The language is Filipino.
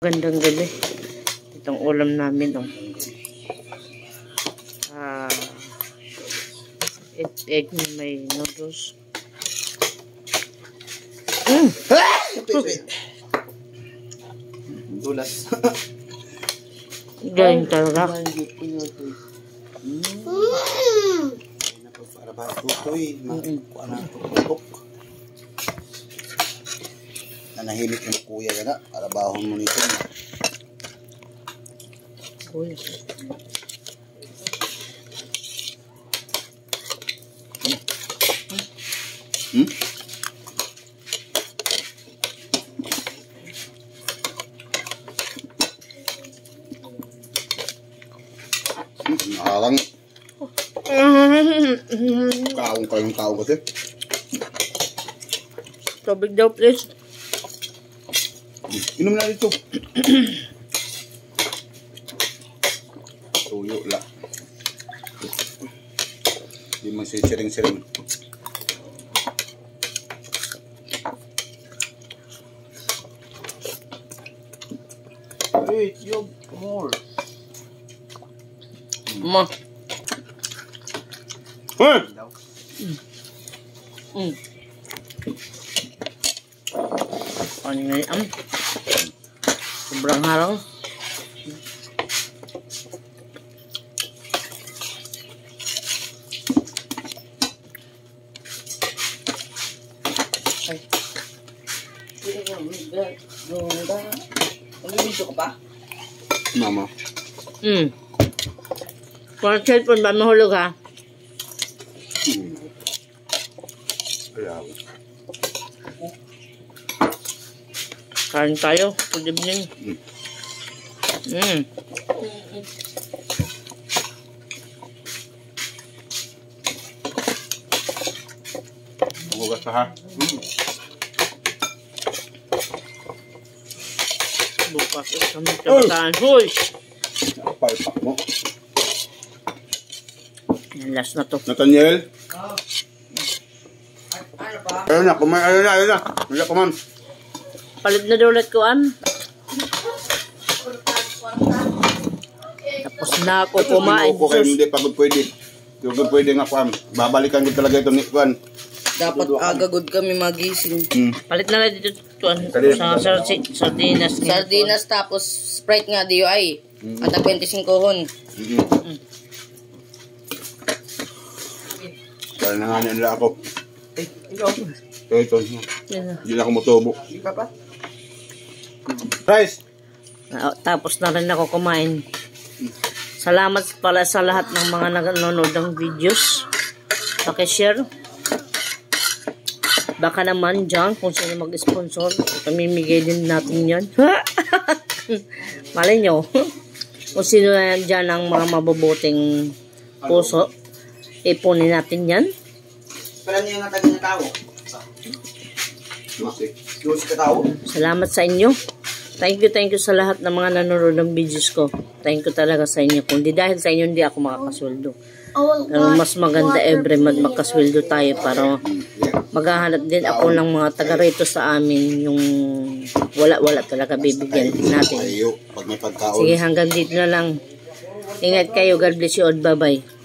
Gandang gabi. Itong ulam namin, oh. Egg na may noodles. Dulas. Galing talaga. Para ba tutoy, makuha na tutok. Nanahimik yung kuya ka na, para bahon mo nito. Uy. Nakalang. Kaong kayong tao kasi. Tubig daw, please. Inom na dito. Tuyo lang. Hindi man siya siring-siring. Wait, you more. Ma. Ano nga yan? Sobrang harang. Ay. Mag-video ka pa? Mama. Kung ang cellphone ba mahulog, ha? Ayaw. Kain tayo. Good evening. Hugas ka ha? Bukas kami kabataan. Hoy! Palpak mo. Last na to. Nathaniel? Ano pa? Ayun na, kumain. Ayun na. Ayun na, kumain. Palit na daw ulit ko, Tapos na ako kumain. Ako kayo hindi pagod pwede. Yung pwede nga kumain. Babalikan ko talaga ito ni Juan. Dapat agagod kami magising. Palit na lang dito sa sardinas. Sardinas tapos Sprite nga DUI. At 25 hon. Kaya na nga nila ako. Ikaw. Ito. Hindi na ako motobo. Papa. Rice! Tapos na rin ako kumain. Salamat pala sa lahat ng mga nanonood ng videos. Paki-share. Baka naman dyan kung sino mag-sponsor. Pamimigay din natin yan. Malay nyo. Kung sino na dyan ang mga mabubuting puso. Ipunin natin yan. Pala niya nga tagal na tao. Lusi ka tao. Salamat sa inyo. Thank you sa lahat ng mga nanonood ng videos ko. Thank you talaga sa inyo. Kung di dahil sa inyo, hindi ako makakasweldo. Pero mas maganda every month magkasweldo tayo para maghahanap din ako ng mga taga rito sa amin yung wala talaga bibigyan natin. Pag may pagkaon. Sige, hanggang dito na lang. Ingat kayo. God bless you all. Bye-bye.